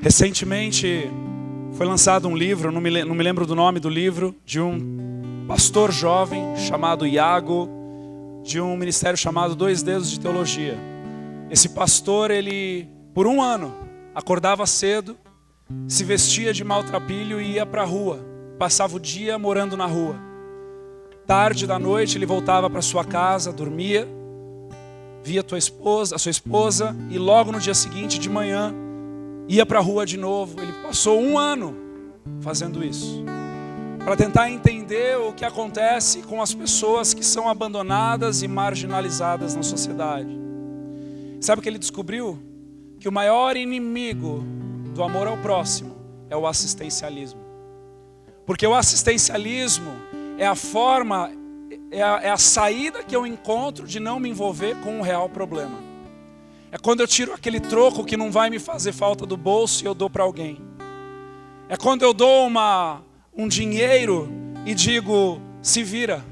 Recentemente foi lançado um livro, não me lembro do nome do livro, de um pastor jovem chamado Iago, de um ministério chamado Dois Dedos de Teologia. Esse pastor, ele por um ano acordava cedo, se vestia de maltrapilho e ia para a rua. Passava o dia morando na rua. Tarde da noite ele voltava para sua casa, dormia, via a sua esposa e logo no dia seguinte de manhã ia para a rua de novo. Ele passou um ano fazendo isso, para tentar entender o que acontece com as pessoas que são abandonadas e marginalizadas na sociedade. Sabe o que ele descobriu? Que o maior inimigo do amor ao próximo é o assistencialismo. Porque o assistencialismo é a forma, é a saída que eu encontro de não me envolver com um real problema. É quando eu tiro aquele troco que não vai me fazer falta do bolso e eu dou para alguém. É quando eu dou um dinheiro e digo, se vira.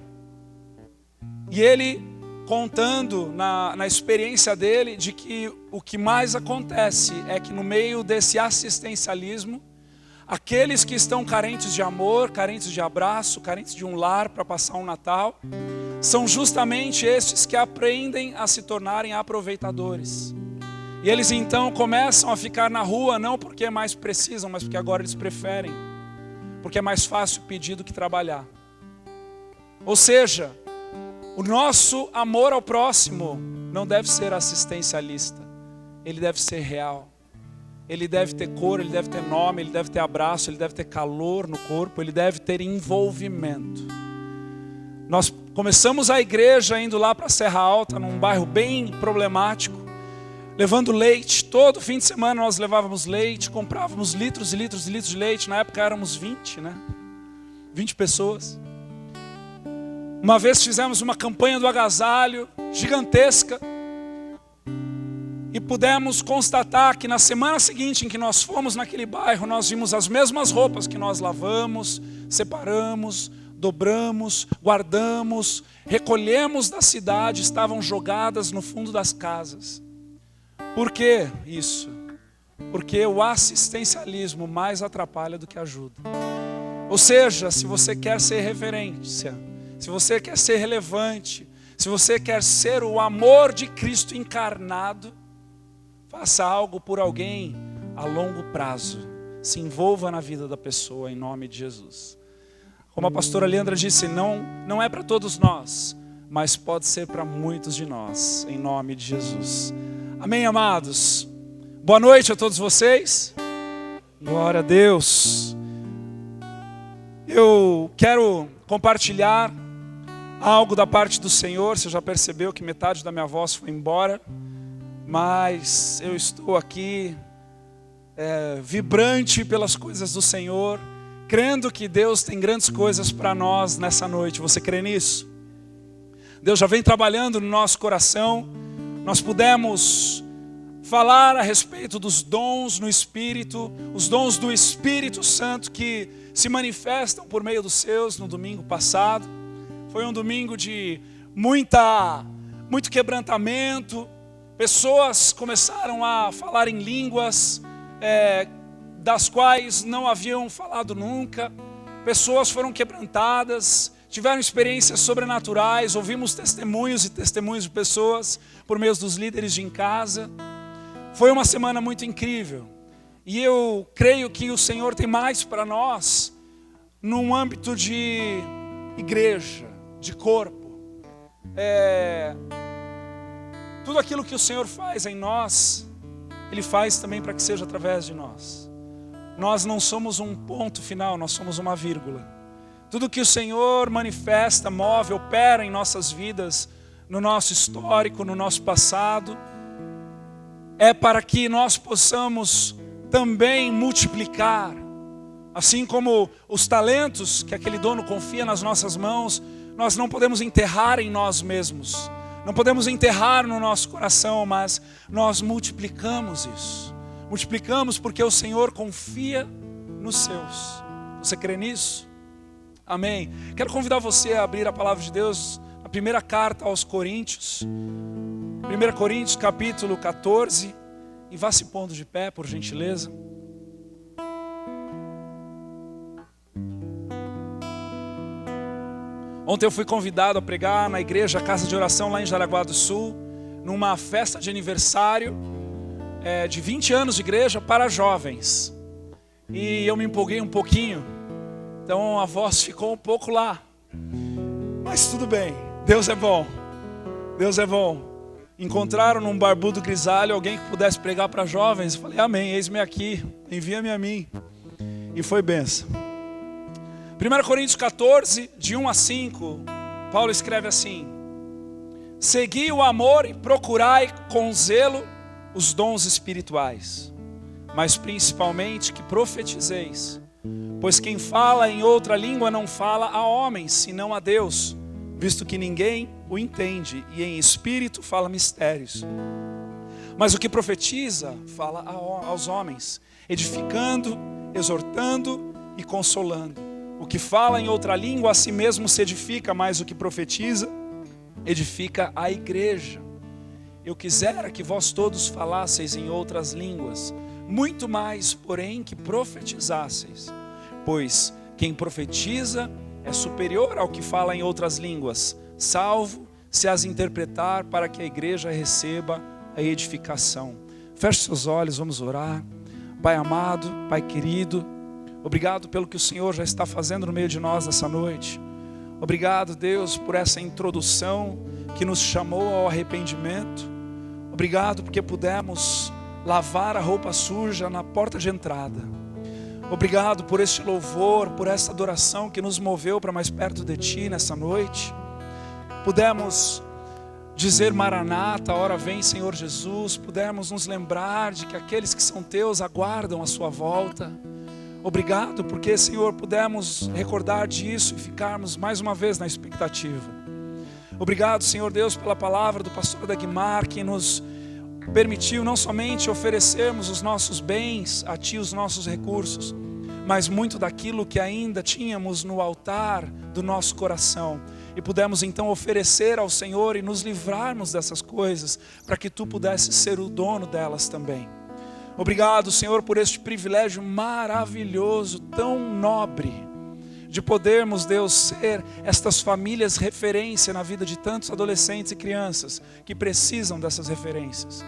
E ele contando na experiência dele de que o que mais acontece é que no meio desse assistencialismo, aqueles que estão carentes de amor, carentes de abraço, carentes de um lar para passar um Natal, são justamente estes que aprendem a se tornarem aproveitadores. E eles então começam a ficar na rua, não porque mais precisam, mas porque agora eles preferem. Porque é mais fácil pedir do que trabalhar. Ou seja, o nosso amor ao próximo não deve ser assistencialista. Ele deve ser real. Ele deve ter cor, ele deve ter nome, ele deve ter abraço, ele deve ter calor no corpo, ele deve ter envolvimento. Nós começamos a igreja indo lá para a Serra Alta, num bairro bem problemático, levando leite. Todo fim de semana nós levávamos leite, comprávamos litros e litros e litros de leite. Na época éramos 20, 20 pessoas. Uma vez fizemos uma campanha do agasalho gigantesca e pudemos constatar que na semana seguinte em que nós fomos naquele bairro, nós vimos as mesmas roupas que nós lavamos, separamos, dobramos, guardamos, recolhemos da cidade, estavam jogadas no fundo das casas. Por que isso? Porque o assistencialismo mais atrapalha do que ajuda. Ou seja, se você quer ser referência, se você quer ser relevante, se você quer ser o amor de Cristo encarnado, faça algo por alguém a longo prazo. Se envolva na vida da pessoa em nome de Jesus. Como a pastora Leandra disse, não é para todos nós, mas pode ser para muitos de nós, em nome de Jesus. Amém, amados? Boa noite a todos vocês. Glória a Deus. Eu quero compartilhar algo da parte do Senhor. Você já percebeu que metade da minha voz foi embora, mas eu estou aqui vibrante pelas coisas do Senhor, crendo que Deus tem grandes coisas para nós nessa noite. Você crê nisso? Deus já vem trabalhando no nosso coração. Nós pudemos falar a respeito dos dons no Espírito, os dons do Espírito Santo que se manifestam por meio dos seus no domingo passado. Foi um domingo de muito quebrantamento. Pessoas começaram a falar em línguas das quais não haviam falado nunca. Pessoas foram quebrantadas, tiveram experiências sobrenaturais. Ouvimos testemunhos e testemunhos de pessoas por meio dos líderes de em casa. Foi uma semana muito incrível. E eu creio que o Senhor tem mais para nós num âmbito de igreja, de corpo. Tudo aquilo que o Senhor faz em nós, Ele faz também para que seja através de nós. Nós não somos um ponto final, nós somos uma vírgula. Tudo que o Senhor manifesta, move, opera em nossas vidas, no nosso histórico, no nosso passado, é para que nós possamos também multiplicar. Assim como os talentos que aquele dono confia nas nossas mãos, nós não podemos enterrar em nós mesmos. Não podemos enterrar no nosso coração, mas nós multiplicamos isso. Multiplicamos porque o Senhor confia nos seus. Você crê nisso? Amém. Quero convidar você a abrir a palavra de Deus na primeira carta aos Coríntios. 1 Coríntios capítulo 14. E vá se pondo de pé, por gentileza. Ontem eu fui convidado a pregar na igreja Casa de Oração lá em Jaraguá do Sul, numa festa de aniversário de 20 anos de igreja para jovens. E eu me empolguei um pouquinho, então a voz ficou um pouco lá. Mas tudo bem, Deus é bom. Deus é bom. Encontraram num barbudo grisalho alguém que pudesse pregar para jovens. Eu falei, amém, eis-me aqui, envia-me a mim. E foi bênção. 1 Coríntios 14, de 1 a 5, Paulo escreve assim: segui o amor e procurai com zelo os dons espirituais, mas principalmente que profetizeis. Pois quem fala em outra língua não fala a homens, senão a Deus, visto que ninguém o entende, e em espírito fala mistérios. Mas o que profetiza fala aos homens, edificando, exortando e consolando. O que fala em outra língua a si mesmo se edifica, mas o que profetiza edifica a igreja. Eu quisera que vós todos falasseis em outras línguas, muito mais, porém, que profetizasseis. Pois quem profetiza é superior ao que fala em outras línguas, salvo se as interpretar, para que a igreja receba a edificação. Feche seus olhos, vamos orar. Pai amado, Pai querido, obrigado pelo que o Senhor já está fazendo no meio de nós nessa noite. Obrigado, Deus, por essa introdução que nos chamou ao arrependimento. Obrigado porque pudemos lavar a roupa suja na porta de entrada. Obrigado por este louvor, por essa adoração que nos moveu para mais perto de Ti nessa noite. Pudemos dizer Maranata, a hora vem, Senhor Jesus. Pudemos nos lembrar de que aqueles que são Teus aguardam a Sua volta. Obrigado porque, Senhor, pudemos recordar disso e ficarmos mais uma vez na expectativa. Obrigado, Senhor Deus, pela palavra do pastor Dagmar, que nos permitiu não somente oferecermos os nossos bens a Ti, os nossos recursos, mas muito daquilo que ainda tínhamos no altar do nosso coração. E pudemos então oferecer ao Senhor e nos livrarmos dessas coisas, para que Tu pudesses ser o dono delas também. Obrigado, Senhor, por este privilégio maravilhoso, tão nobre, de podermos, Deus, ser estas famílias referência na vida de tantos adolescentes e crianças que precisam dessas referências.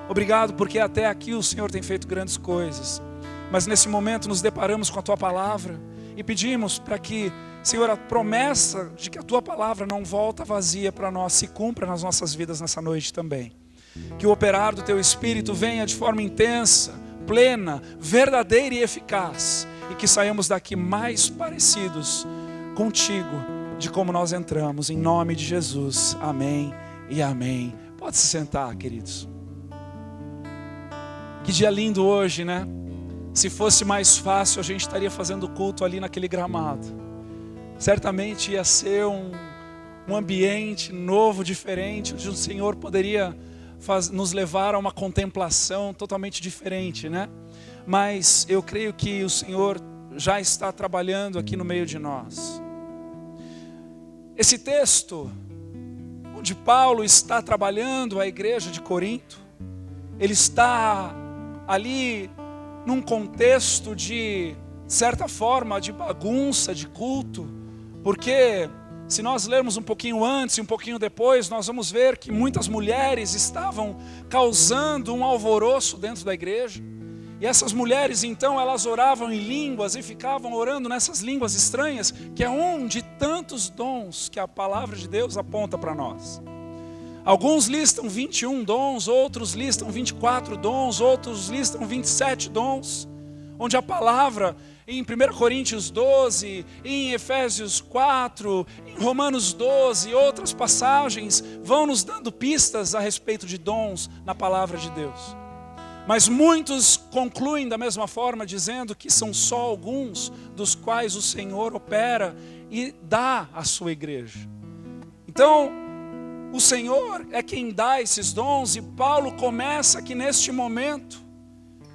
Obrigado porque até aqui o Senhor tem feito grandes coisas, mas nesse momento nos deparamos com a Tua palavra e pedimos para que, Senhor, a promessa de que a Tua palavra não volta vazia para nós se cumpra nas nossas vidas nessa noite também. Que o operar do Teu Espírito venha de forma intensa, plena, verdadeira e eficaz, e que saiamos daqui mais parecidos contigo de como nós entramos, em nome de Jesus, amém e amém. Pode se sentar, queridos. Que dia lindo hoje, né? Se fosse mais fácil, a gente estaria fazendo culto ali naquele gramado. Certamente ia ser um ambiente novo, diferente, onde o Senhor poderia nos levar a uma contemplação totalmente diferente, né? Mas eu creio que o Senhor já está trabalhando aqui no meio de nós. Esse texto, onde Paulo está trabalhando a igreja de Corinto, ele está ali num contexto de certa forma, de bagunça, de culto, porque se nós lermos um pouquinho antes e um pouquinho depois, nós vamos ver que muitas mulheres estavam causando um alvoroço dentro da igreja. E essas mulheres então, elas oravam em línguas e ficavam orando nessas línguas estranhas, que é um de tantos dons que a palavra de Deus aponta para nós. Alguns listam 21 dons, outros listam 24 dons, outros listam 27 dons, onde a palavra em 1 Coríntios 12, em Efésios 4, em Romanos 12 e outras passagens vão nos dando pistas a respeito de dons na palavra de Deus. Mas muitos concluem da mesma forma, dizendo que são só alguns dos quais o Senhor opera e dá à sua igreja. Então, o Senhor é quem dá esses dons, e Paulo começa aqui neste momento,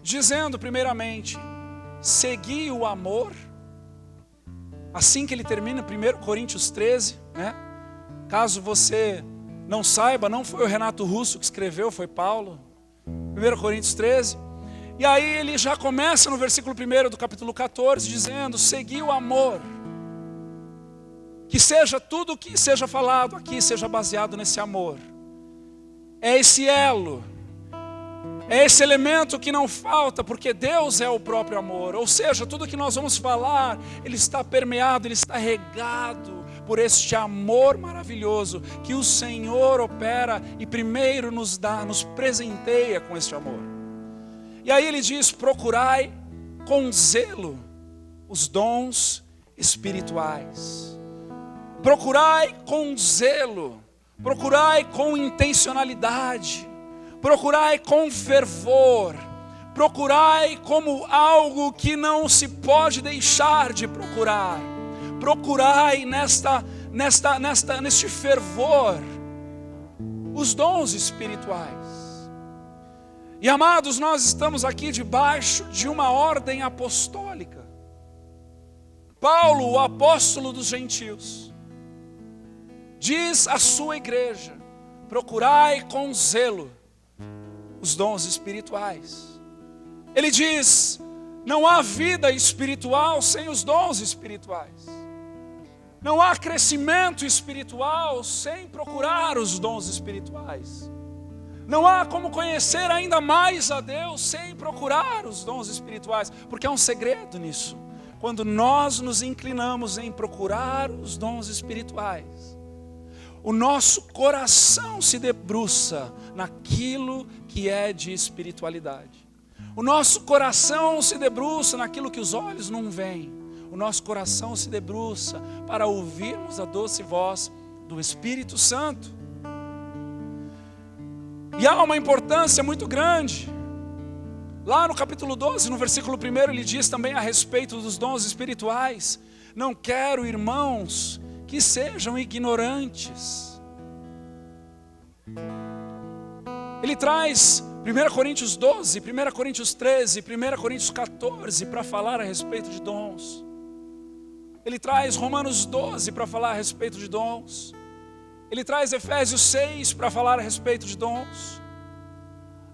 dizendo primeiramente, segui o amor. Assim que ele termina 1 Coríntios 13, né? Caso você não saiba, não foi o Renato Russo que escreveu, foi Paulo. 1 Coríntios 13. E aí ele já começa no versículo 1 do capítulo 14, dizendo, segui o amor. Que seja tudo que seja falado aqui, seja baseado nesse amor. É esse elo, é esse elemento que não falta, porque Deus é o próprio amor. Ou seja, tudo que nós vamos falar, ele está permeado, ele está regado por este amor maravilhoso que o Senhor opera e primeiro nos dá, nos presenteia com este amor. E aí ele diz: procurai com zelo os dons espirituais. Procurai com zelo, procurai com intencionalidade, procurai com fervor, procurai como algo que não se pode deixar de procurar. Procurai neste fervor os dons espirituais. E amados, nós estamos aqui debaixo de uma ordem apostólica. Paulo, o apóstolo dos gentios, diz à sua igreja: procurai com zelo os dons espirituais. Ele diz: não há vida espiritual sem os dons espirituais. Não há crescimento espiritual sem procurar os dons espirituais. Não há como conhecer ainda mais a Deus sem procurar os dons espirituais, porque há um segredo nisso. Quando nós nos inclinamos em procurar os dons espirituais, o nosso coração se debruça naquilo que é de espiritualidade. O nosso coração se debruça naquilo que os olhos não veem. O nosso coração se debruça para ouvirmos a doce voz do Espírito Santo. E há uma importância muito grande. Lá no capítulo 12, no versículo 1, ele diz também a respeito dos dons espirituais: não quero, irmãos, que sejam ignorantes. Ele traz 1 Coríntios 12, 1 Coríntios 13, 1 Coríntios 14 para falar a respeito de dons. Ele traz Romanos 12 para falar a respeito de dons. Ele traz Efésios 6 para falar a respeito de dons.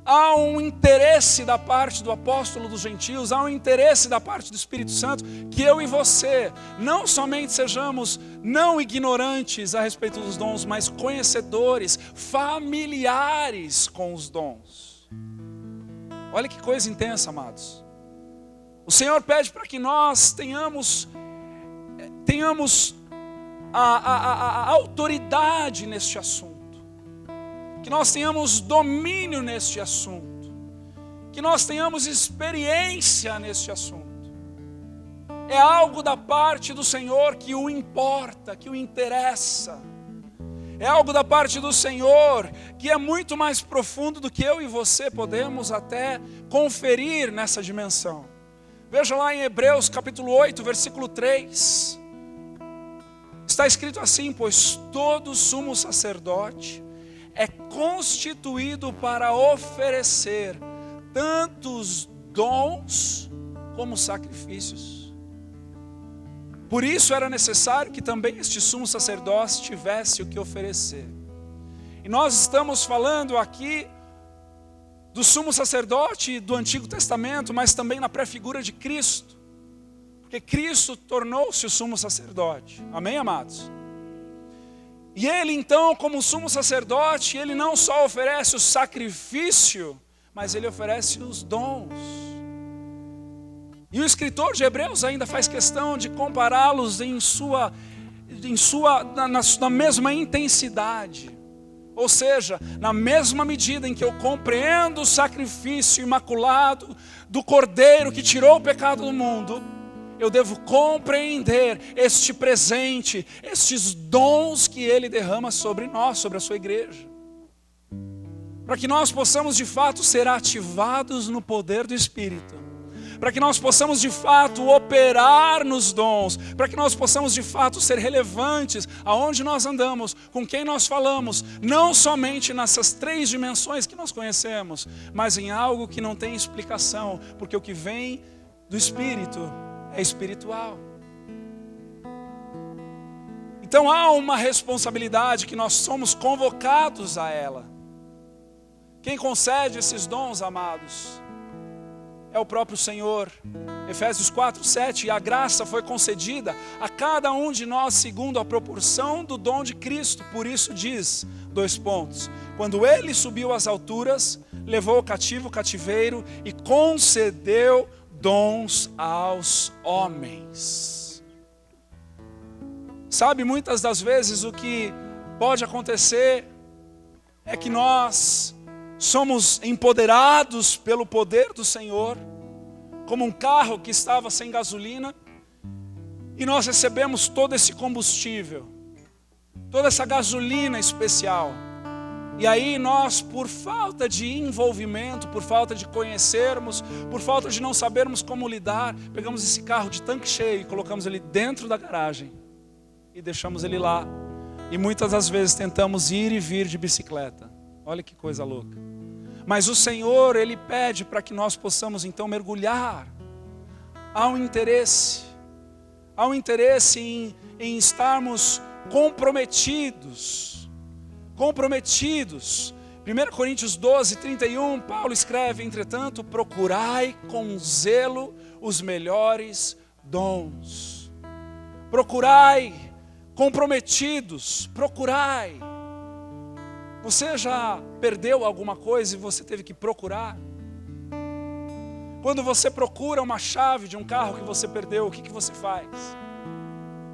Há um interesse da parte do apóstolo dos gentios, há um interesse da parte do Espírito Santo, que eu e você não somente sejamos não ignorantes a respeito dos dons, mas conhecedores, familiares com os dons. Olha que coisa intensa, amados. O Senhor pede para que nós tenhamos a autoridade neste assunto. Que nós tenhamos domínio neste assunto. Que nós tenhamos experiência neste assunto. É algo da parte do Senhor que o importa, que o interessa. É algo da parte do Senhor que é muito mais profundo do que eu e você podemos até conferir nessa dimensão. Veja lá em Hebreus capítulo 8, versículo 3. Está escrito assim: pois todo sumo sacerdote é constituído para oferecer tantos dons como sacrifícios. Por isso era necessário que também este sumo sacerdote tivesse o que oferecer. E nós estamos falando aqui do sumo sacerdote do Antigo Testamento, mas também na pré-figura de Cristo. Porque Cristo tornou-se o sumo sacerdote. Amém, amados? E ele então, como sumo sacerdote, ele não só oferece o sacrifício, mas ele oferece os dons. E o escritor de Hebreus ainda faz questão de compará-los na mesma intensidade. Ou seja, na mesma medida em que eu compreendo o sacrifício imaculado do Cordeiro que tirou o pecado do mundo, eu devo compreender este presente, estes dons que Ele derrama sobre nós, sobre a sua igreja. Para que nós possamos de fato ser ativados no poder do Espírito. Para que nós possamos de fato operar nos dons. Para que nós possamos de fato ser relevantes aonde nós andamos, com quem nós falamos. Não somente nessas 3 dimensões que nós conhecemos, mas em algo que não tem explicação. Porque o que vem do Espírito é espiritual. Então há uma responsabilidade que nós somos convocados a ela. Quem concede esses dons, amados, é o próprio Senhor. Efésios 4:7, e a graça foi concedida a cada um de nós segundo a proporção do dom de Cristo. Por isso diz, quando ele subiu às alturas, levou cativo o cativeiro e concedeu dons aos homens. Sabe, muitas das vezes o que pode acontecer é que nós somos empoderados pelo poder do Senhor, como um carro que estava sem gasolina, e nós recebemos todo esse combustível, toda essa gasolina especial. E aí nós, por falta de envolvimento, por falta de conhecermos, por falta de não sabermos como lidar, pegamos esse carro de tanque cheio e colocamos ele dentro da garagem e deixamos ele lá. E muitas das vezes tentamos ir e vir de bicicleta. Olha que coisa louca. Mas o Senhor, Ele pede para que nós possamos então mergulhar. Há um interesse em estarmos comprometidos. 1 Coríntios 12:31, Paulo escreve, entretanto, procurai com zelo os melhores dons. Procurai, comprometidos, procurai. Você já perdeu alguma coisa e você teve que procurar? Quando você procura uma chave de um carro que você perdeu, o que você faz?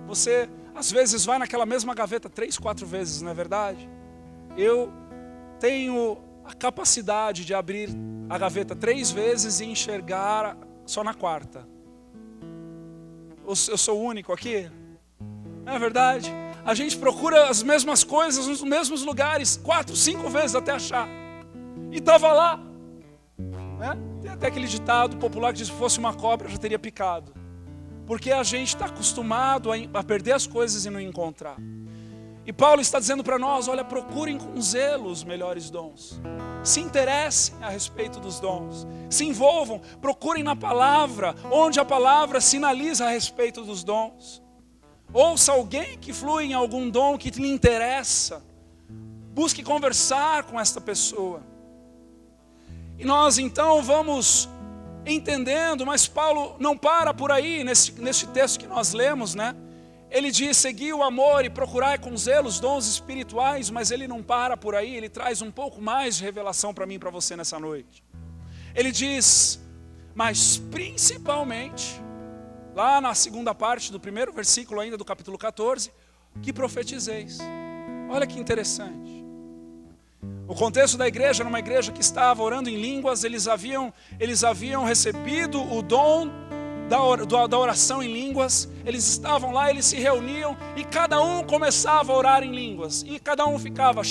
Você, às vezes, vai naquela mesma gaveta 3, 4 vezes, não é verdade? Eu tenho a capacidade de abrir a gaveta 3 vezes e enxergar só na 4ª. Eu sou o único aqui? Não é verdade? A gente procura as mesmas coisas nos mesmos lugares 4, 5 vezes até achar. E estava lá. Né? Tem até aquele ditado popular que diz: se fosse uma cobra já teria picado. Porque a gente está acostumado a perder as coisas e não encontrar. E Paulo está dizendo para nós: olha, procurem com zelo os melhores dons. Se interessem a respeito dos dons. Se envolvam, procurem na palavra, onde a palavra sinaliza a respeito dos dons. Ouça alguém que flui em algum dom que lhe interessa. Busque conversar com esta pessoa. E nós então vamos entendendo, mas Paulo não para por aí, neste texto que nós lemos, né? Ele diz: segui o amor e procurai com zelo os dons espirituais, mas ele não para por aí, ele traz um pouco mais de revelação para mim e para você nessa noite. Ele diz, mas principalmente, lá na segunda parte do primeiro versículo ainda do capítulo 14, que profetizeis. Olha que interessante. O contexto da igreja era uma igreja que estava orando em línguas. Eles haviam recebido o dom da oração em línguas. Eles estavam lá, eles se reuniam e cada um começava a orar em línguas. E cada um ficava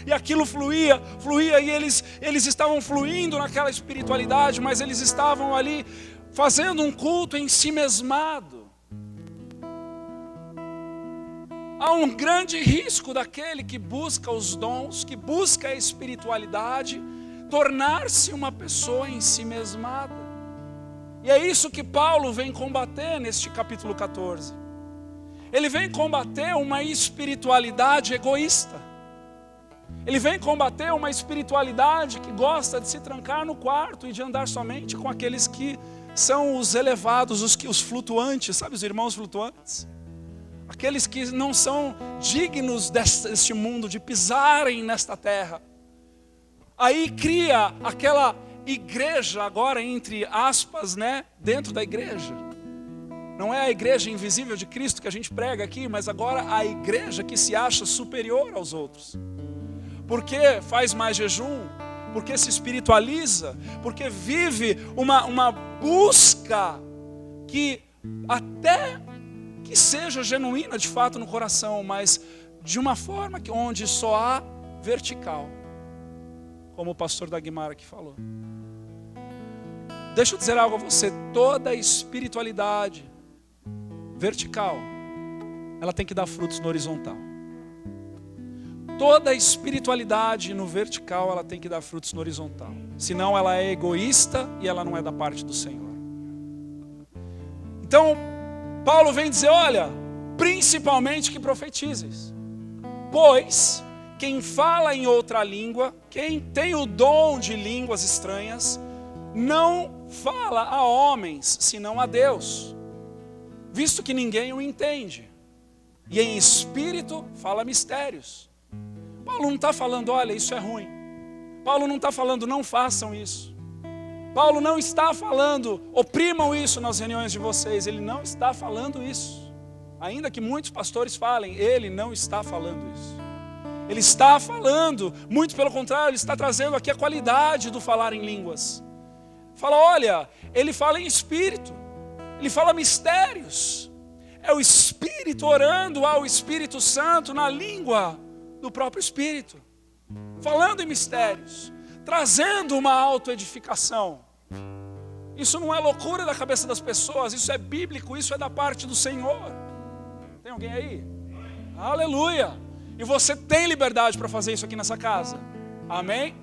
e aquilo fluía e eles estavam fluindo naquela espiritualidade, mas eles estavam ali fazendo um culto em si mesmado. Há um grande risco daquele que busca os dons, que busca a espiritualidade, tornar-se uma pessoa em si mesmada. E é isso que Paulo vem combater neste capítulo 14. Ele vem combater uma espiritualidade egoísta. Ele vem combater uma espiritualidade que gosta de se trancar no quarto e de andar somente com aqueles que são os elevados, os flutuantes, sabe, os irmãos flutuantes? Aqueles que não são dignos deste mundo, de pisarem nesta terra. Aí cria aquela igreja, agora entre aspas, né, dentro da igreja. Não é a igreja invisível de Cristo que a gente prega aqui, mas agora a igreja que se acha superior aos outros. Porque faz mais jejum, porque se espiritualiza, porque vive uma busca que até que seja genuína de fato no coração, mas de uma forma onde só há vertical, como o pastor Dagmar aqui falou. Deixa eu dizer algo a você: toda espiritualidade vertical, ela tem que dar frutos no horizontal. Toda espiritualidade no vertical, ela tem que dar frutos no horizontal. Senão ela é egoísta e ela não é da parte do Senhor. Então Paulo vem dizer: olha, principalmente que profetizes, pois quem fala em outra língua, quem tem o dom de línguas estranhas, não fala a homens, senão a Deus, visto que ninguém o entende. E em espírito fala mistérios. Paulo não está falando, olha, isso é ruim. Paulo não está falando, não façam isso. Paulo não está falando, oprimam isso nas reuniões de vocês. Ele não está falando isso. Ainda que muitos pastores falem, ele não está falando isso. Ele está falando, muito pelo contrário, ele está trazendo aqui a qualidade do falar em línguas. Fala, olha, ele fala em espírito, ele fala mistérios. É o Espírito orando ao Espírito Santo na língua do próprio Espírito, falando em mistérios, trazendo uma autoedificação. Isso não é loucura da cabeça das pessoas, isso é bíblico, isso é da parte do Senhor. Tem alguém aí? Aleluia! E você tem liberdade para fazer isso aqui nessa casa, amém?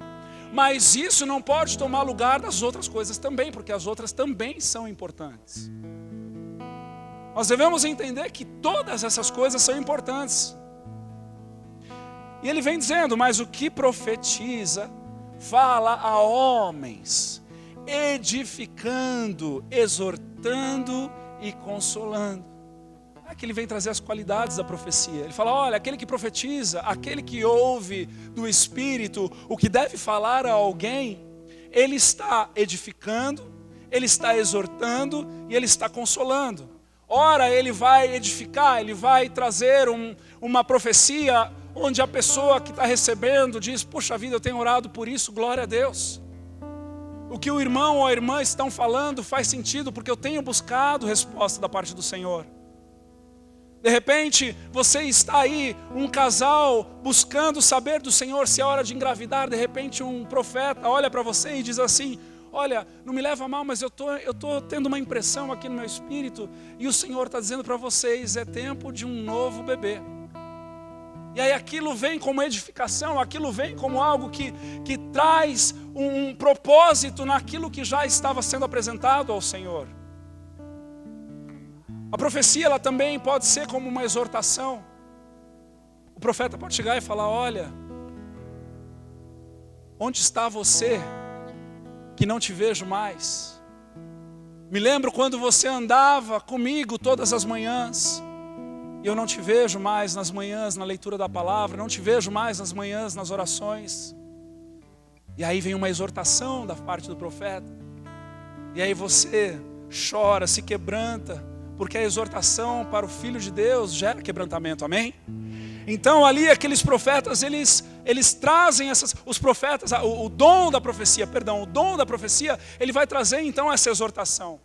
Mas isso não pode tomar lugar das outras coisas também, porque as outras também são importantes. Nós devemos entender que todas essas coisas são importantes. E ele vem dizendo, mas o que profetiza, fala a homens, edificando, exortando e consolando. Aqui ele vem trazer as qualidades da profecia. Ele fala, olha, aquele que profetiza, aquele que ouve do Espírito o que deve falar a alguém, ele está edificando, ele está exortando e ele está consolando. Ora, ele vai edificar, ele vai trazer uma profecia onde a pessoa que está recebendo diz, puxa vida, eu tenho orado por isso, glória a Deus. O que o irmão ou a irmã estão falando faz sentido, porque eu tenho buscado resposta da parte do Senhor. De repente, você está aí, um casal, buscando saber do Senhor se é hora de engravidar. De repente, um profeta olha para você e diz assim, olha, não me leva a mal, mas eu tô tendo uma impressão aqui no meu espírito, e o Senhor está dizendo para vocês, é tempo de um novo bebê. E aí aquilo vem como edificação, aquilo vem como algo que traz um propósito naquilo que já estava sendo apresentado ao Senhor. A profecia, ela também pode ser como uma exortação. O profeta pode chegar e falar, olha, onde está você que não te vejo mais? Me lembro quando você andava comigo todas as manhãs, e eu não te vejo mais nas manhãs na leitura da palavra, não te vejo mais nas manhãs nas orações. E aí vem uma exortação da parte do profeta, e aí você chora, se quebranta, porque a exortação para o Filho de Deus gera quebrantamento, amém? Então ali aqueles profetas, eles trazem os profetas, o dom da profecia, ele vai trazer então essa exortação.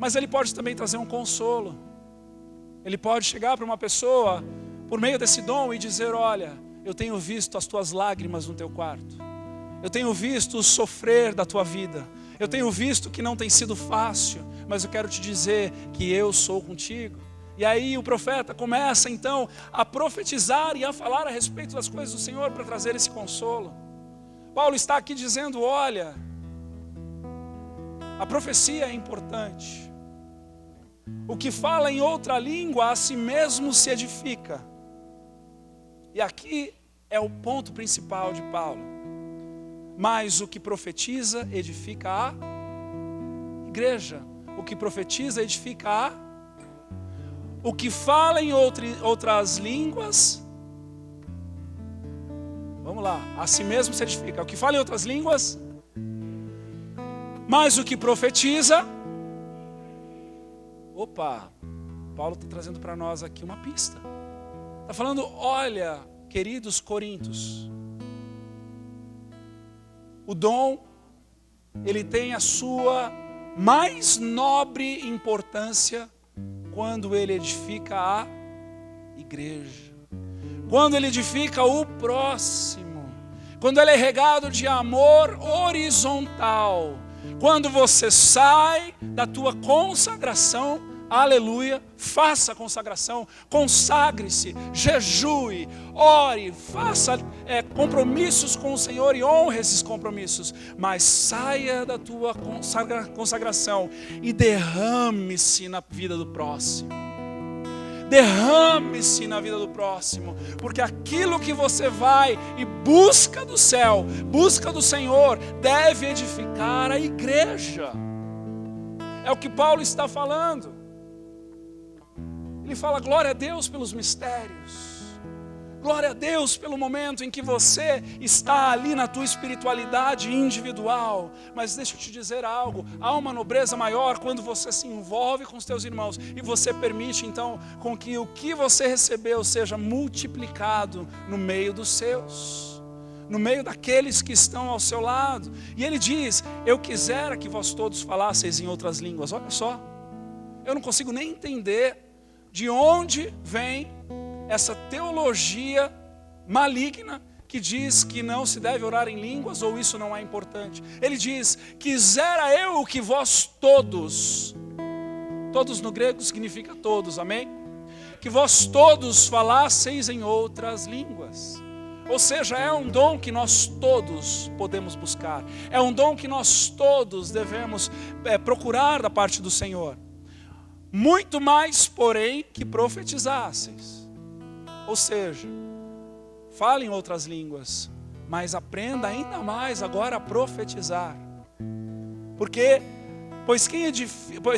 Mas ele pode também trazer um consolo. Ele pode chegar para uma pessoa, por meio desse dom, e dizer, olha, eu tenho visto as tuas lágrimas no teu quarto. Eu tenho visto o sofrer da tua vida. Eu tenho visto que não tem sido fácil, mas eu quero te dizer que eu sou contigo. E aí o profeta começa então a profetizar e a falar a respeito das coisas do Senhor para trazer esse consolo. Paulo está aqui dizendo, olha, a profecia é importante. O que fala em outra língua a si mesmo se edifica. E aqui é o ponto principal de Paulo. Mas o que profetiza edifica a igreja. O que profetiza edifica a... O que fala em outras línguas... Vamos lá. A si mesmo se edifica. O que fala em outras línguas... Mas o que profetiza... Opa! Paulo está trazendo para nós aqui uma pista. Está falando, olha, queridos coríntios, o dom, ele tem a sua mais nobre importância quando ele edifica a igreja. Quando ele edifica o próximo. Quando ele é regado de amor horizontal. Quando você sai da tua consagração, aleluia, faça a consagração, consagre-se, jejue, ore, faça compromissos com o Senhor e honre esses compromissos, mas saia da tua consagração e derrame-se na vida do próximo. Derrame-se na vida do próximo, porque aquilo que você vai e busca do céu, busca do Senhor, deve edificar a igreja. É o que Paulo está falando. Ele fala: glória a Deus pelos mistérios. Glória a Deus pelo momento em que você está ali na tua espiritualidade individual. Mas deixa eu te dizer algo, há uma nobreza maior quando você se envolve com os teus irmãos e você permite então com que o que você recebeu seja multiplicado no meio dos seus, no meio daqueles que estão ao seu lado. E ele diz: eu quisera que vós todos falasseis em outras línguas. Olha só, eu não consigo nem entender de onde vem essa teologia maligna que diz que não se deve orar em línguas ou isso não é importante. Ele diz: quisera eu que vós todos no grego significa todos, amém? Que vós todos falasseis em outras línguas. Ou seja, é um dom que nós todos podemos buscar. É um dom que nós todos devemos procurar da parte do Senhor. Muito mais, porém, que profetizasseis. Ou seja, fale em outras línguas, mas aprenda ainda mais agora a profetizar. Pois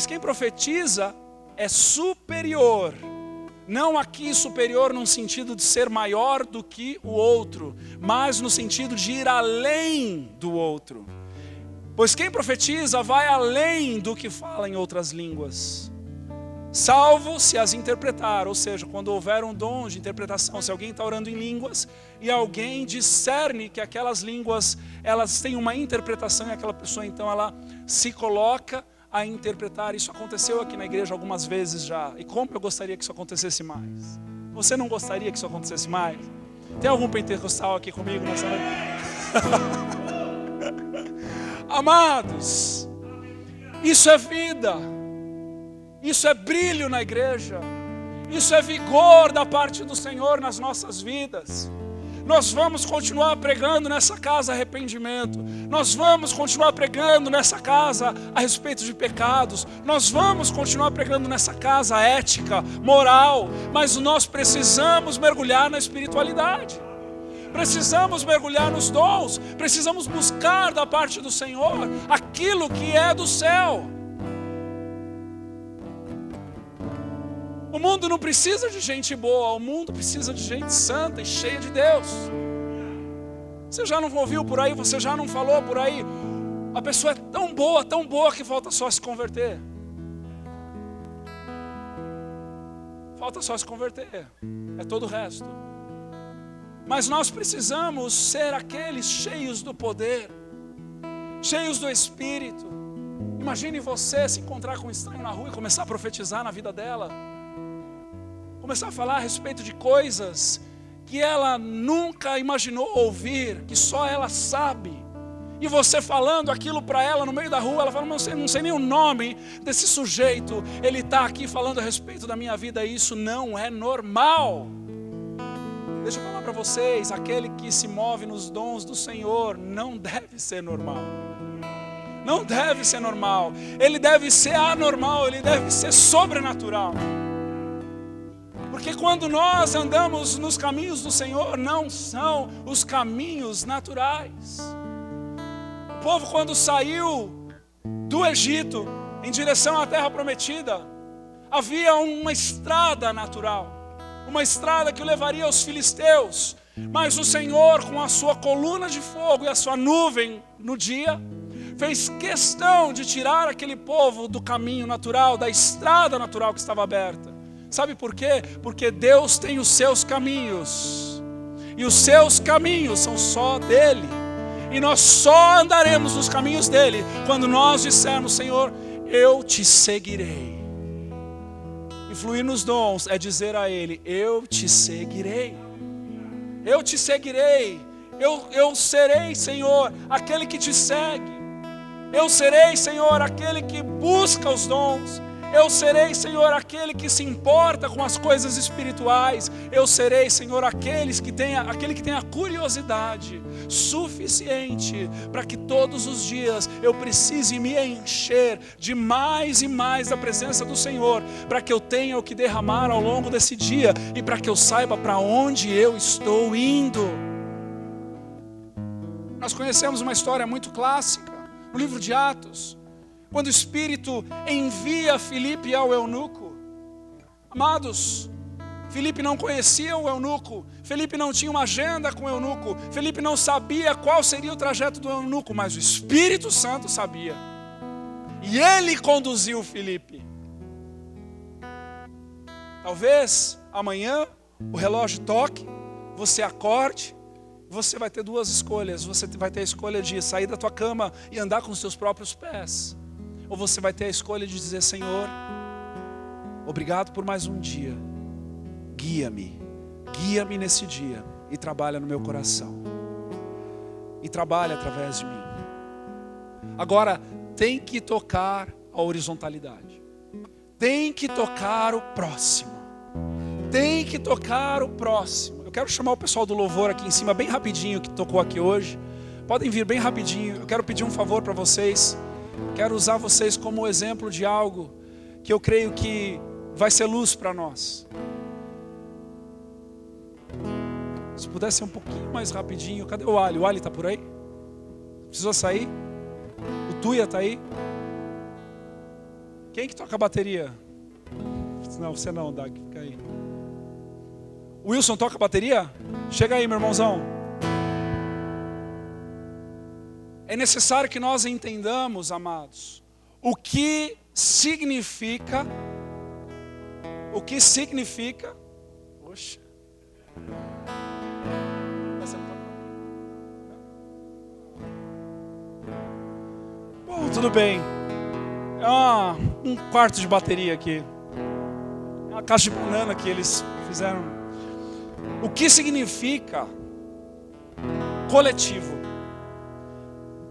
quem profetiza é superior. Não aqui superior num sentido de ser maior do que o outro, mas no sentido de ir além do outro. Pois quem profetiza vai além do que fala em outras línguas. Salvo se as interpretar, ou seja, quando houver um dom de interpretação, se alguém está orando em línguas e alguém discerne que aquelas línguas, elas têm uma interpretação e aquela pessoa então ela se coloca a interpretar. Isso aconteceu aqui na igreja algumas vezes já, e como eu gostaria que isso acontecesse mais. Você não gostaria que isso acontecesse mais? Tem algum pentecostal aqui comigo nessa noite? Amados, isso é vida. Isso é brilho na igreja. Isso é vigor da parte do Senhor nas nossas vidas. Nós vamos continuar pregando nessa casa arrependimento. Nós vamos continuar pregando nessa casa a respeito de pecados. Nós vamos continuar pregando nessa casa ética, moral. Mas nós precisamos mergulhar na espiritualidade. Precisamos mergulhar nos dons. Precisamos buscar da parte do Senhor aquilo que é do céu. O mundo não precisa de gente boa, o mundo precisa de gente santa e cheia de Deus. Você já não ouviu por aí, você já não falou por aí, a pessoa é tão boa que falta só se converter. Falta só se converter, é todo o resto. Mas nós precisamos ser aqueles cheios do poder, cheios do Espírito. Imagine você se encontrar com um estranho na rua e começar a profetizar na vida dela. Começar a falar a respeito de coisas que ela nunca imaginou ouvir, que só ela sabe. E você falando aquilo para ela no meio da rua, ela fala: não sei nem o nome desse sujeito, ele está aqui falando a respeito da minha vida, e isso não é normal. Deixa eu falar para vocês, aquele que se move nos dons do Senhor não deve ser normal. Não deve ser normal. Ele deve ser anormal, ele deve ser sobrenatural. Porque quando nós andamos nos caminhos do Senhor, não são os caminhos naturais. O povo, quando saiu do Egito em direção à terra prometida, havia uma estrada natural, uma estrada que o levaria aos filisteus. Mas o Senhor, com a sua coluna de fogo e a sua nuvem no dia, fez questão de tirar aquele povo do caminho natural, da estrada natural que estava aberta. Sabe por quê? Porque Deus tem os seus caminhos. E os seus caminhos são só dele. E nós só andaremos nos caminhos dele quando nós dissermos: Senhor, eu te seguirei. E fluir nos dons é dizer a ele: eu te seguirei. Eu te seguirei. Eu serei, Senhor, aquele que te segue. Eu serei, Senhor, aquele que busca os dons. Eu serei, Senhor, aquele que se importa com as coisas espirituais. Eu serei, Senhor, aquele que tem a curiosidade suficiente para que todos os dias eu precise me encher de mais e mais da presença do Senhor, para que eu tenha o que derramar ao longo desse dia e para que eu saiba para onde eu estou indo. Nós conhecemos uma história muito clássica no livro de Atos, quando o Espírito envia Filipe ao eunuco. Amados, Filipe não conhecia o eunuco, Filipe não tinha uma agenda com o eunuco, Filipe não sabia qual seria o trajeto do eunuco, mas o Espírito Santo sabia. E ele conduziu Filipe. Talvez amanhã o relógio toque, você acorde, você vai ter duas escolhas. Você vai ter a escolha de sair da tua cama e andar com os seus próprios pés. Ou você vai ter a escolha de dizer: Senhor, obrigado por mais um dia. Guia-me nesse dia e trabalha no meu coração. E trabalha através de mim. Agora, tem que tocar a horizontalidade. Tem que tocar o próximo. Tem que tocar o próximo. Eu quero chamar o pessoal do louvor aqui em cima, bem rapidinho, que tocou aqui hoje. Podem vir bem rapidinho. Eu quero pedir um favor para vocês. Quero usar vocês como exemplo de algo que eu creio que vai ser luz para nós. Se pudesse ser um pouquinho mais rapidinho. Cadê o Ali? O Ali está por aí? Precisou sair? O Tuia está aí? Quem que toca a bateria? Não, você não, Dag, fica aí. O Wilson toca a bateria? Chega aí, meu irmãozão. É necessário que nós entendamos, amados, o que significa, Poxa. Bom, tudo bem. É um quarto de bateria aqui. É uma caixa de banana que eles fizeram. O que significa coletivo?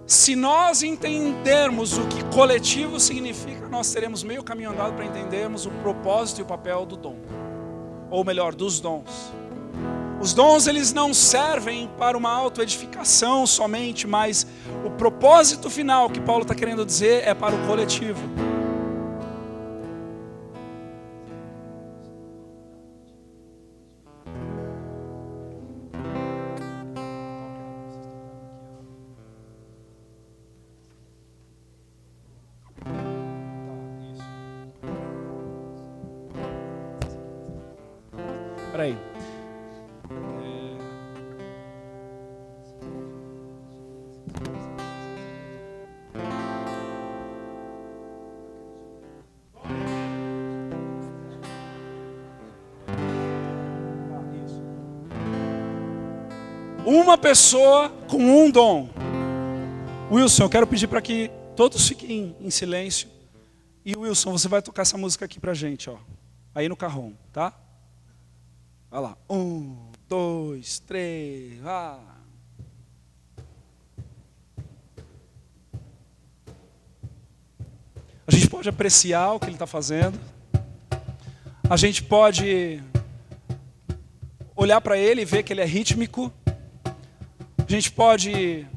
Se nós entendermos o que coletivo significa, nós teremos meio caminho andado para entendermos o propósito e o papel do dom. Ou melhor, dos dons. Os dons, eles não servem para uma autoedificação somente, mas o propósito final que Paulo está querendo dizer é para o coletivo. Peraí. Uma pessoa com um dom. Wilson, eu quero pedir para que todos fiquem em silêncio. E Wilson, você vai tocar essa música aqui pra gente, ó. Aí no carrom, tá? Vai lá. 1, 2, 3, vá. A gente pode apreciar o que ele está fazendo. A gente pode olhar para ele e ver que ele é rítmico. A gente pode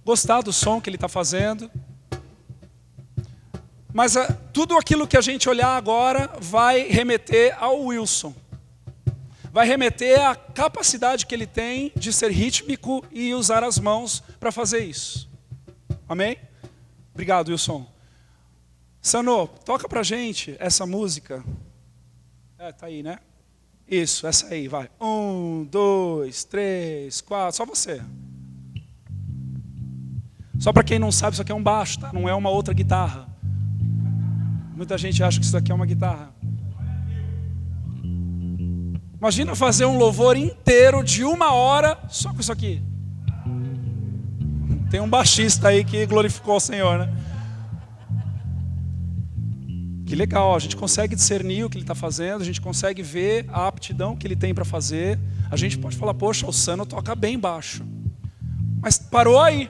gostar do som que ele está fazendo. Mas tudo aquilo que a gente olhar agora vai remeter ao Wilson. Vai remeter à capacidade que ele tem de ser rítmico e usar as mãos para fazer isso. Amém? Obrigado, Wilson. Sano, toca pra gente essa música. Tá aí, né? Isso, essa aí, vai. 1, 2, 3, 4, só você. Só para quem não sabe, isso aqui é um baixo, tá? Não é uma outra guitarra. Muita gente acha que isso aqui é uma guitarra. Imagina fazer um louvor inteiro de 1 hora só com isso aqui. Tem um baixista aí que glorificou o Senhor, né? Que legal, a gente consegue discernir o que ele está fazendo, a gente consegue ver a aptidão que ele tem para fazer. A gente pode falar, poxa, o Sano toca bem baixo. Mas parou aí.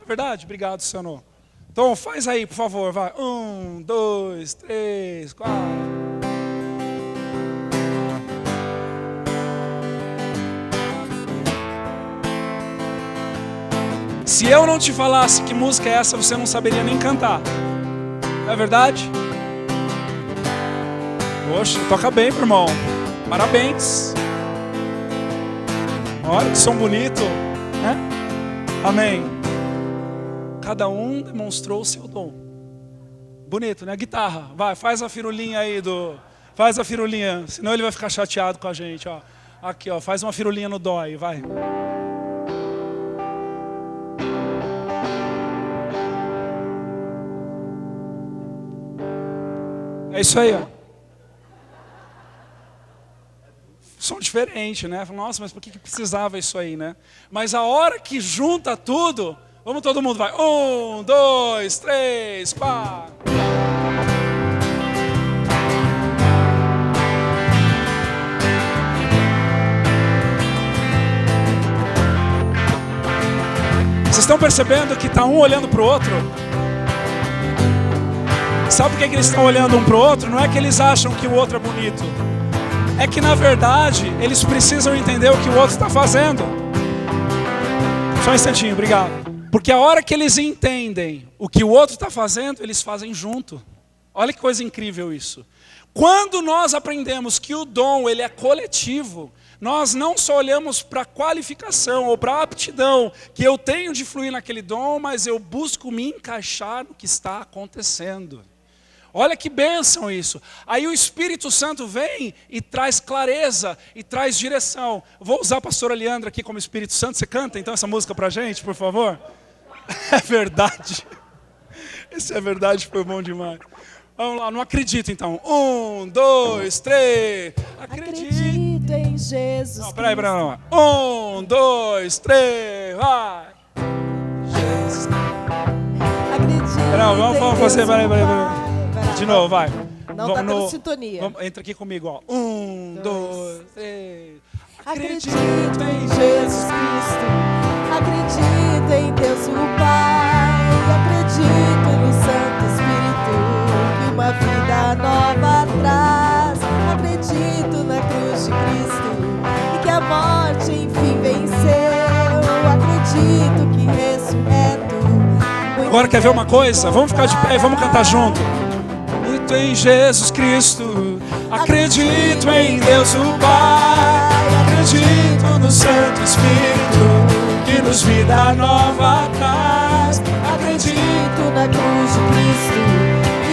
É verdade? Obrigado, Sano. Então faz aí, por favor, vai. 1, 2, 3, 4. Se eu não te falasse que música é essa, você não saberia nem cantar. Não é verdade? Poxa, toca bem, meu irmão. Parabéns. Olha que som bonito, né? Amém. Cada um demonstrou o seu dom. Bonito, né? Guitarra, vai, faz a firulinha aí faz a firulinha, senão ele vai ficar chateado com a gente, ó. Aqui, ó, faz uma firulinha no dó aí, vai. É isso aí, ó. Som diferente, né? Nossa, mas por que precisava isso aí, né? Mas a hora que junta tudo, vamos todo mundo, vai. 1, 2, 3, 4. Vocês estão percebendo que está um olhando para o outro? Sabe por que eles estão olhando um para o outro? Não é que eles acham que o outro é bonito. É que na verdade eles precisam entender o que o outro está fazendo. Só um instantinho, obrigado. Porque a hora que eles entendem o que o outro está fazendo, eles fazem junto. Olha que coisa incrível isso. Quando nós aprendemos que o dom ele é coletivo, nós não só olhamos para a qualificação ou para a aptidão que eu tenho de fluir naquele dom, mas eu busco me encaixar no que está acontecendo. Olha que bênção isso. Aí o Espírito Santo vem e traz clareza e traz direção. Vou usar a pastora Leandra aqui como Espírito Santo. Você canta então essa música pra gente, por favor? É verdade. Isso é verdade, foi bom demais. Vamos lá, não acredito então. 1, 2, 3. Acredito em Jesus. Não, peraí. 1, 2, 3, vai. Jesus. Acredito. Não, vamos fazer, peraí. De novo, vai. Não tá dando sintonia. Entra aqui comigo, ó. 1, 2, 3. Acredito em Jesus Cristo. Acredito em Deus o Pai. Acredito no Santo Espírito que uma vida nova traz. Acredito na cruz de Cristo e que a morte enfim venceu. Acredito que ressurreto. Agora quer ver uma coisa? Vamos ficar de pé e vamos cantar junto. Acredito em Jesus Cristo, acredito em Deus o Pai, acredito no Santo Espírito que nos vida nova traz. Acredito na cruz de Cristo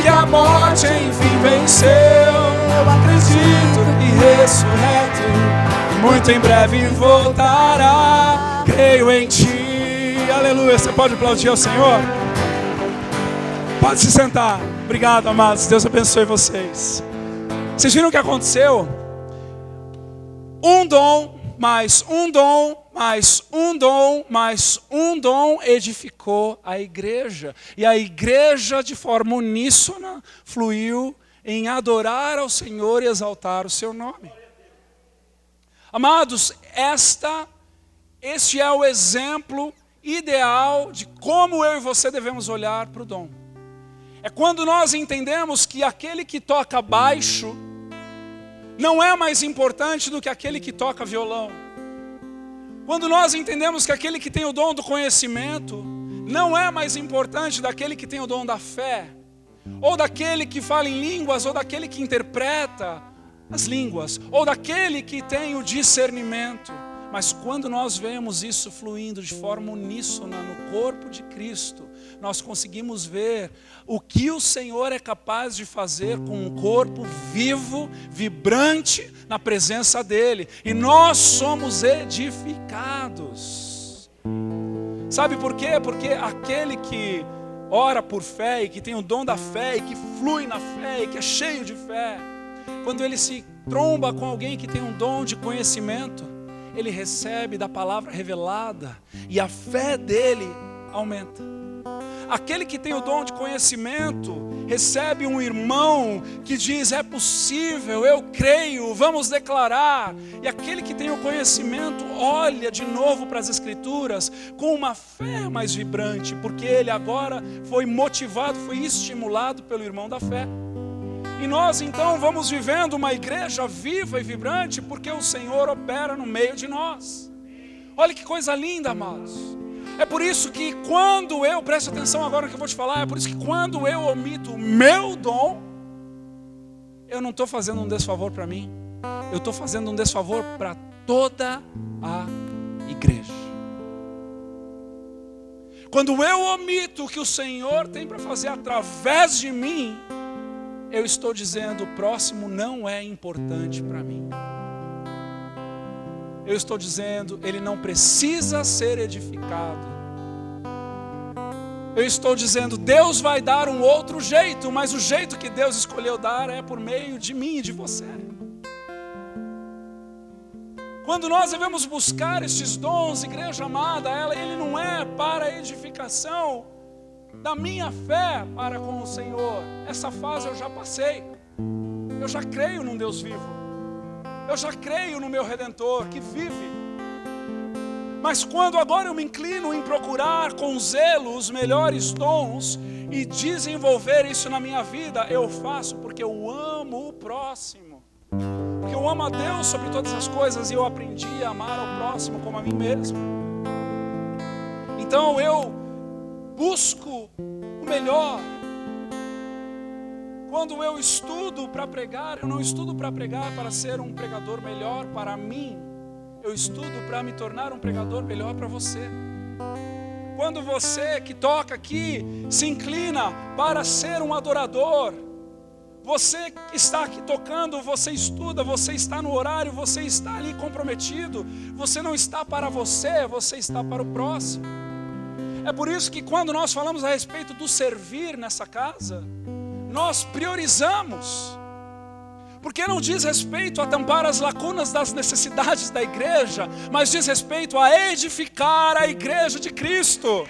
que a morte enfim venceu. Eu acredito que ressurreto muito em breve voltará. Creio em Ti. Aleluia. Você pode aplaudir ao Senhor? Pode se sentar. Obrigado, amados. Deus abençoe vocês. Vocês viram o que aconteceu? Um dom, mais um dom, mais um dom, mais um dom edificou a igreja. E a igreja, de forma uníssona, fluiu em adorar ao Senhor e exaltar o seu nome. Amados, este é o exemplo ideal de como eu e você devemos olhar para o dom. É quando nós entendemos que aquele que toca baixo não é mais importante do que aquele que toca violão. Quando nós entendemos que aquele que tem o dom do conhecimento não é mais importante daquele que tem o dom da fé, ou daquele que fala em línguas, ou daquele que interpreta as línguas, ou daquele que tem o discernimento. Mas quando nós vemos isso fluindo de forma uníssona no corpo de Cristo, nós conseguimos ver o que o Senhor é capaz de fazer com um corpo vivo, vibrante, na presença dEle. E nós somos edificados. Sabe por quê? Porque aquele que ora por fé e que tem o dom da fé e que flui na fé e que é cheio de fé, quando ele se tromba com alguém que tem um dom de conhecimento, ele recebe da palavra revelada e a fé dele aumenta. aquele que tem o dom de conhecimento recebe um irmão que diz: é possível, eu creio, vamos declarar. E aquele que tem o conhecimento olha de novo para as Escrituras com uma fé mais vibrante, porque ele agora foi motivado, foi estimulado pelo irmão da fé. E nós então vamos vivendo uma igreja viva e vibrante porque o Senhor opera no meio de nós. Olha que coisa linda, amados. É por isso que quando eu, preste atenção agora no que eu vou te falar, é por isso que quando eu omito o meu dom, eu não estou fazendo um desfavor para mim, eu estou fazendo um desfavor para toda a igreja. Quando eu omito o que o Senhor tem para fazer através de mim, eu estou dizendo: o próximo não é importante para mim. Eu estou dizendo: ele não precisa ser edificado. Eu estou dizendo: Deus vai dar um outro jeito, mas o jeito que Deus escolheu dar é por meio de mim e de você. Quando nós devemos buscar estes dons, igreja amada, ele não é para a edificação da minha fé para com o Senhor. Essa fase eu já passei. Eu já creio num Deus vivo. Eu já creio no meu Redentor que vive. Mas quando agora eu me inclino em procurar com zelo os melhores dons e desenvolver isso na minha vida, eu faço porque eu amo o próximo. Porque eu amo a Deus sobre todas as coisas e eu aprendi a amar ao próximo como a mim mesmo. Então eu busco o melhor. Quando eu estudo para pregar, eu não estudo para pregar para ser um pregador melhor para mim. Eu estudo para me tornar um pregador melhor para você. Quando você que toca aqui se inclina para ser um adorador, você que está aqui tocando, você estuda, você está no horário, você está ali comprometido. Você não está para você, você está para o próximo. É por isso que quando nós falamos a respeito do servir nessa casa, nós priorizamos, porque não diz respeito a tampar as lacunas das necessidades da igreja, mas diz respeito a edificar a igreja de Cristo.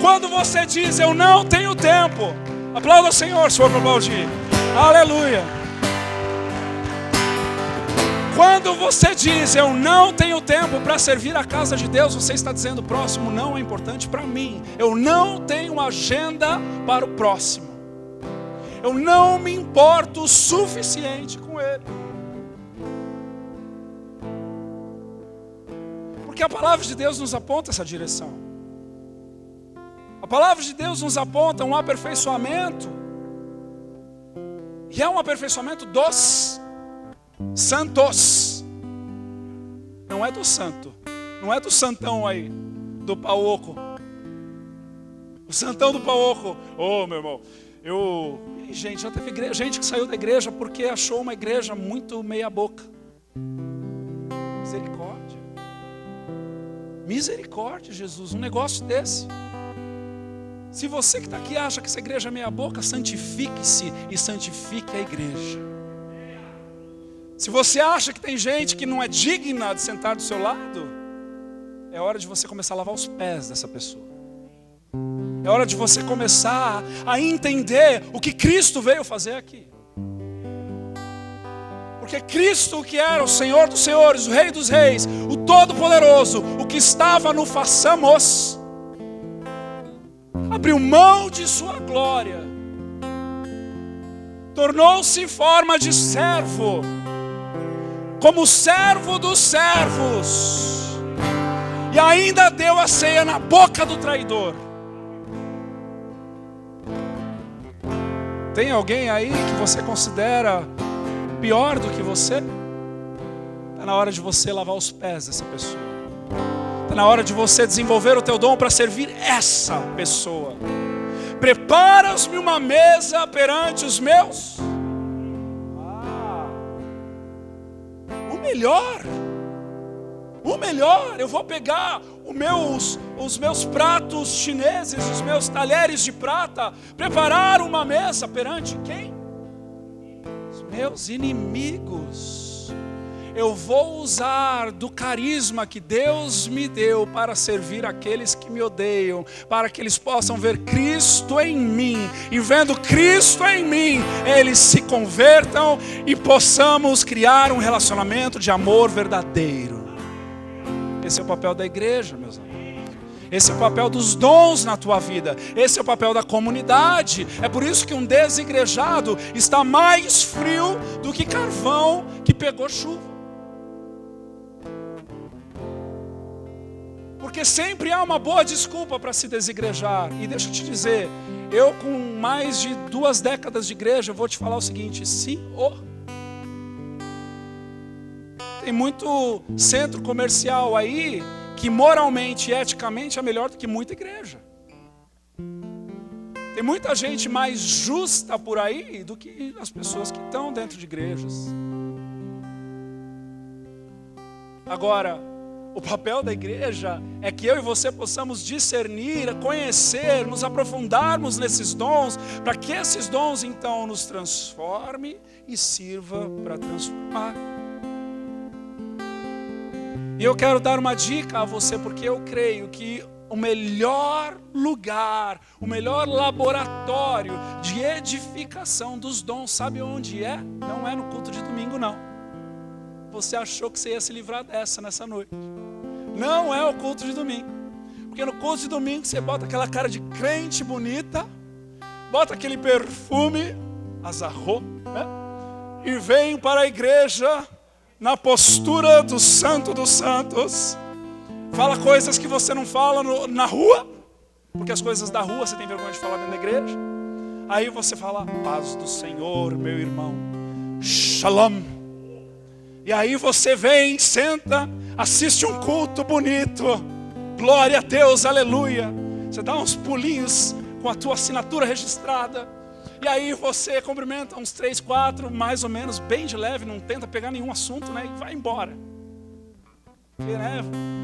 Quando você diz: eu não tenho tempo, aplauda o Senhor se for para aplaudir, aleluia. Quando você diz: eu não tenho tempo para servir a casa de Deus, você está dizendo: o próximo não é importante para mim. Eu não tenho agenda para o próximo. Eu não me importo o suficiente com ele. Porque a palavra de Deus nos aponta essa direção. A palavra de Deus nos aponta um aperfeiçoamento. E é um aperfeiçoamento dos santos. Não é do santo. Não é do santão aí, do pauoco. O santão do pauoco. Ô, meu irmão, gente, já teve gente que saiu da igreja porque achou uma igreja muito meia boca. Misericórdia. Misericórdia, Jesus, um negócio desse. Se você que está aqui acha que essa igreja é meia boca, santifique-se e santifique a igreja. Se você acha que tem gente que não é digna de sentar do seu lado, é hora de você começar a lavar os pés dessa pessoa. É hora de você começar a entender o que Cristo veio fazer aqui. Porque Cristo, que era o Senhor dos Senhores, o Rei dos Reis, o Todo-Poderoso, o que estava no façamos, abriu mão de sua glória, tornou-se em forma de servo, como servo dos servos, e ainda deu a ceia na boca do traidor. Tem alguém aí que você considera pior do que você? Está na hora de você lavar os pés dessa pessoa. Está na hora de você desenvolver o teu dom para servir essa pessoa. Preparas-me uma mesa perante os meus. O melhor, eu vou pegar os meus pratos chineses, os meus talheres de prata, preparar uma mesa perante quem? Os meus inimigos. eu vou usar do carisma que Deus me deu para servir aqueles que me odeiam, para que eles possam ver Cristo em mim, e vendo Cristo em mim, eles se convertam e possamos criar um relacionamento de amor verdadeiro. Esse é o papel da igreja, meus amigos. Esse é o papel dos dons na tua vida. Esse é o papel da comunidade. É por isso que um desigrejado está mais frio do que carvão que pegou chuva. Porque sempre há uma boa desculpa para se desigrejar. E deixa eu te dizer, eu com mais de 2 décadas de igreja, vou te falar o seguinte, tem muito centro comercial aí que moralmente e eticamente é melhor do que muita igreja. Tem muita gente mais justa por aí do que as pessoas que estão dentro de igrejas. Agora, o papel da igreja é que eu e você possamos discernir, conhecer, nos aprofundarmos nesses dons, para que esses dons então nos transformem e sirva para transformar. E eu quero dar uma dica a você, porque eu creio que o melhor lugar, o melhor laboratório de edificação dos dons, sabe onde é? Não é no culto de domingo, não. Você achou que você ia se livrar dessa nessa noite. Não é o culto de domingo. Porque no culto de domingo você bota aquela cara de crente bonita, bota aquele perfume, azarrou, né? E vem para a igreja na postura do Santo dos Santos, fala coisas que você não fala na rua, porque as coisas da rua você tem vergonha de falar dentro da igreja. Aí você fala, paz do Senhor, meu irmão, shalom. E aí você vem, senta, assiste um culto bonito, glória a Deus, aleluia. Você dá uns pulinhos com a tua assinatura registrada. E aí você cumprimenta uns 3, 4, mais ou menos, bem de leve, não tenta pegar nenhum assunto, né? E vai embora. Porque, né?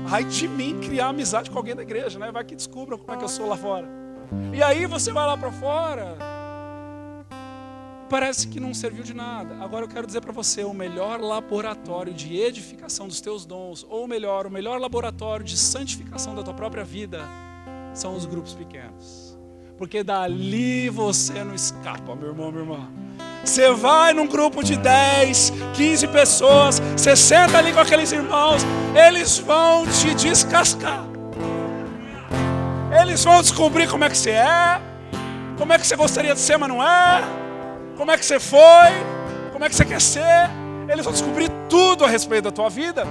Ai de mim criar amizade com alguém da igreja, né? Vai que descubram como é que eu sou lá fora. E aí você vai lá para fora, parece que não serviu de nada. Agora eu quero dizer para você, o melhor laboratório de edificação dos teus dons, ou melhor, o melhor laboratório de santificação da tua própria vida, são os grupos pequenos. Porque dali você não escapa, meu irmão, minha irmã. Você vai num grupo de 10, 15 pessoas, você senta ali com aqueles irmãos, eles vão te descascar. Eles vão descobrir como é que você é, como é que você gostaria de ser, mas não é, como é que você foi, como é que você quer ser. Eles vão descobrir tudo a respeito da tua vida.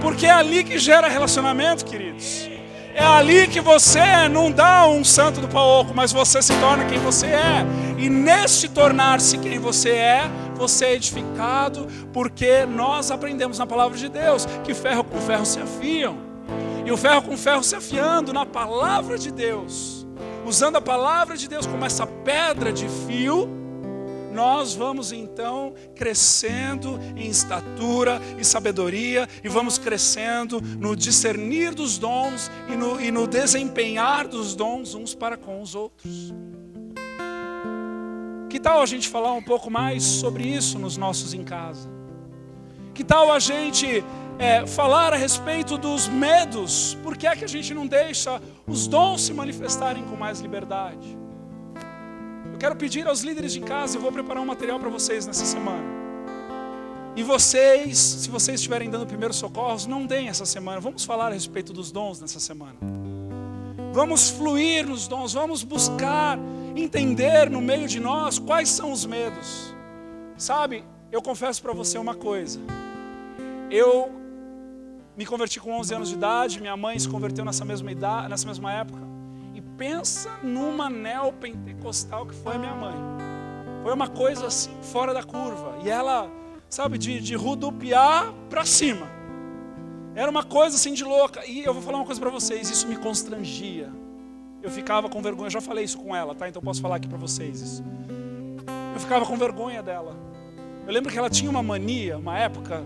Porque é ali que gera relacionamento, queridos. É ali que você não dá um santo do pau oco, mas você se torna quem você é. E nesse tornar-se quem você é edificado, porque nós aprendemos na palavra de Deus que ferro com ferro se afiam. E o ferro com ferro se afiando na palavra de Deus, usando a palavra de Deus como essa pedra de fio, nós vamos então crescendo em estatura e sabedoria, e vamos crescendo no discernir dos dons e no desempenhar dos dons uns para com os outros. Que tal a gente falar um pouco mais sobre isso nos nossos em casa? Que tal a gente falar a respeito dos medos? Por que é que a gente não deixa os dons se manifestarem com mais liberdade? Eu quero pedir aos líderes de casa, eu vou preparar um material para vocês nessa semana. E vocês, se vocês estiverem dando primeiros socorros, não deem essa semana. Vamos falar a respeito dos dons nessa semana. Vamos fluir nos dons, vamos buscar entender no meio de nós quais são os medos. Sabe, eu confesso para você uma coisa. Eu me converti com 11 anos de idade, minha mãe se converteu nessa mesma época. Pensa numa neopentecostal que foi a minha mãe. Foi uma coisa assim, fora da curva. E ela, sabe, de rodopiar para cima. Era uma coisa assim de louca. E eu vou falar uma coisa para vocês, isso me constrangia. Eu ficava com vergonha, eu já falei isso com ela, tá? Então eu posso falar aqui para vocês isso. Eu ficava com vergonha dela. Eu lembro que ela tinha uma mania, uma época,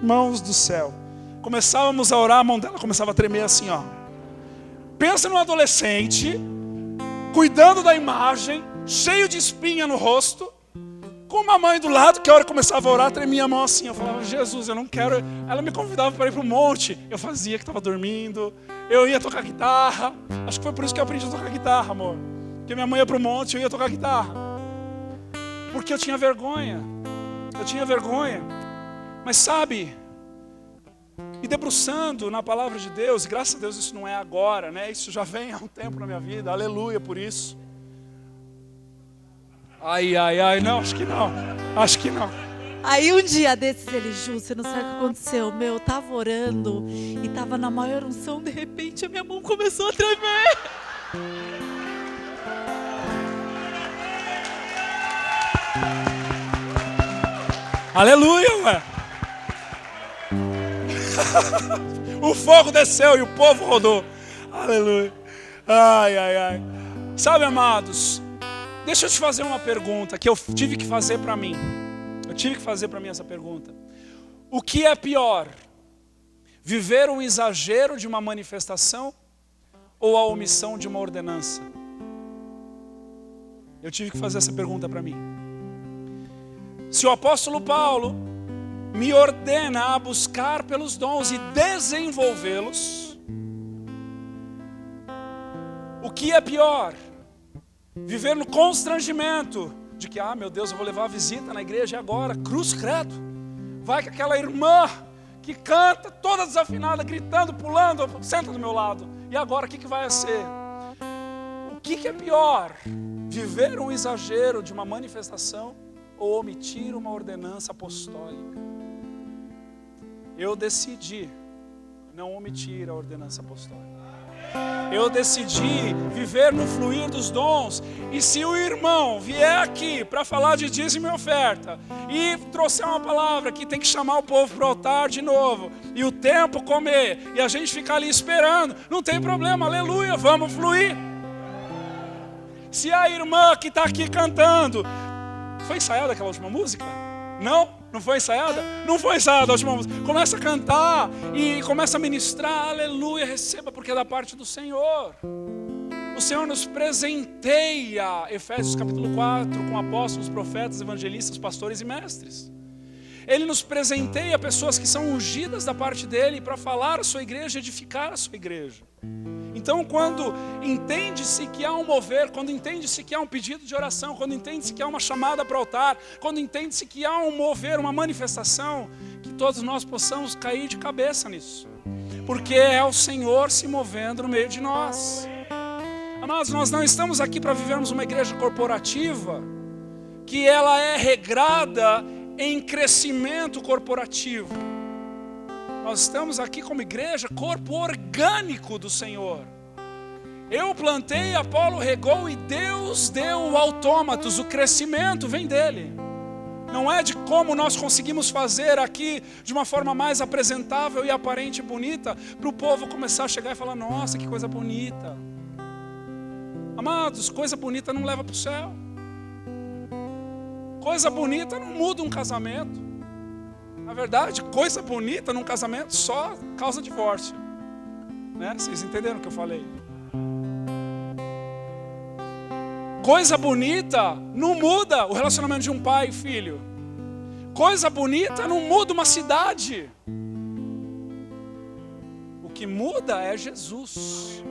mãos do céu. Começávamos a orar, a mão dela começava a tremer assim, ó. Pensa num adolescente, cuidando da imagem, cheio de espinha no rosto, com uma mãe do lado, que a hora que eu começava a orar, tremia a mão assim. Eu falava, Jesus, eu não quero. Ela me convidava para ir para o monte. Eu fazia que estava dormindo. Eu ia tocar guitarra. Acho que foi por isso que eu aprendi a tocar guitarra, amor. Porque minha mãe ia para o monte, eu ia tocar guitarra. Porque eu tinha vergonha. Eu tinha vergonha. Mas sabe, me debruçando na palavra de Deus, e graças a Deus isso não é agora, né? Isso já vem há um tempo na minha vida. Aleluia por isso. Ai, não, acho que não. Acho que não. Aí um dia desses ele, Ju, você não sabe o que aconteceu? Meu, eu tava orando e tava na maior unção, de repente a minha mão começou a tremer. Aleluia, ué. O fogo desceu e o povo rodou. Aleluia. Ai. Sabe, amados, deixa eu te fazer uma pergunta que eu tive que fazer para mim. Eu tive que fazer para mim essa pergunta. O que é pior? Viver um exagero de uma manifestação ou a omissão de uma ordenança? Eu tive que fazer essa pergunta para mim. Se o apóstolo Paulo me ordena a buscar pelos dons e desenvolvê-los, o que é pior? Viver no constrangimento de que, meu Deus, eu vou levar a visita na igreja e agora, cruz credo, vai que aquela irmã que canta toda desafinada, gritando, pulando, senta do meu lado, e agora o que vai ser? O que é pior? Viver um exagero de uma manifestação ou omitir uma ordenança apostólica? Eu decidi não omitir a ordenança apostólica. Eu decidi viver no fluir dos dons. E se o irmão vier aqui para falar de dízimo e oferta e trouxer uma palavra que tem que chamar o povo para o altar de novo, e o tempo comer, e a gente ficar ali esperando, não tem problema, aleluia, vamos fluir. Se a irmã que está aqui cantando, foi ensaiada aquela última música? Não foi ensaiada? Não foi ensaiada a última música. Começa a cantar e começa a ministrar, aleluia, receba, porque é da parte do Senhor. O Senhor nos presenteia, Efésios capítulo 4, com apóstolos, profetas, evangelistas, pastores e mestres. Ele nos presenteia pessoas que são ungidas da parte dele para falar a sua igreja, edificar a sua igreja. Então, quando entende-se que há um mover, quando entende-se que há um pedido de oração, quando entende-se que há uma chamada para o altar, quando entende-se que há um mover, uma manifestação, que todos nós possamos cair de cabeça nisso. Porque é o Senhor se movendo no meio de nós. Amados, nós não estamos aqui para vivermos uma igreja corporativa, que ela é regrada em crescimento corporativo. Nós estamos aqui como igreja, corpo orgânico do Senhor. Eu plantei, Apolo regou e Deus deu autômatos. O crescimento vem dele. Não é de como nós conseguimos fazer aqui de uma forma mais apresentável e aparente e bonita, para o povo começar a chegar e falar, nossa, que coisa bonita. Amados, coisa bonita não leva para o céu. Coisa bonita não muda um casamento. Na verdade, coisa bonita num casamento só causa divórcio, né? Vocês entenderam o que eu falei? Coisa bonita não muda o relacionamento de um pai e filho. Coisa bonita não muda uma cidade. O que muda é Jesus.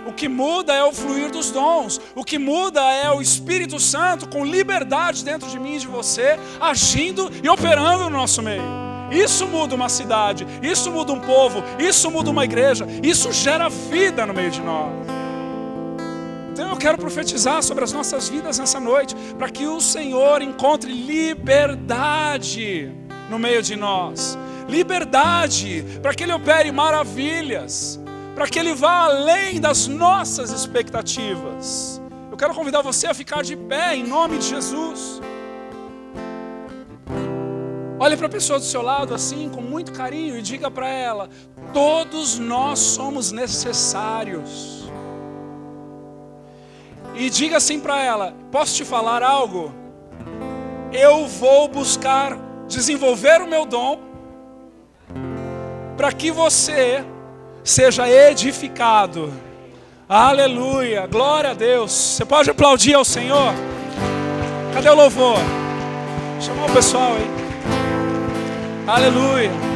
O que muda é o fluir dos dons. O que muda é o Espírito Santo com liberdade dentro de mim e de você, agindo e operando no nosso meio. Isso muda uma cidade, isso muda um povo, isso muda uma igreja, isso gera vida no meio de nós. Então eu quero profetizar sobre as nossas vidas nessa noite, para que o Senhor encontre liberdade no meio de nós. Liberdade, para que Ele opere maravilhas, para que Ele vá além das nossas expectativas. Eu quero convidar você a ficar de pé em nome de Jesus. Olhe para a pessoa do seu lado assim, com muito carinho, e diga para ela, todos nós somos necessários. E diga assim para ela, posso te falar algo? Eu vou buscar desenvolver o meu dom, para que você seja edificado. Aleluia, glória a Deus. Você pode aplaudir ao Senhor? Cadê o louvor? Chamar o pessoal aí. Aleluia.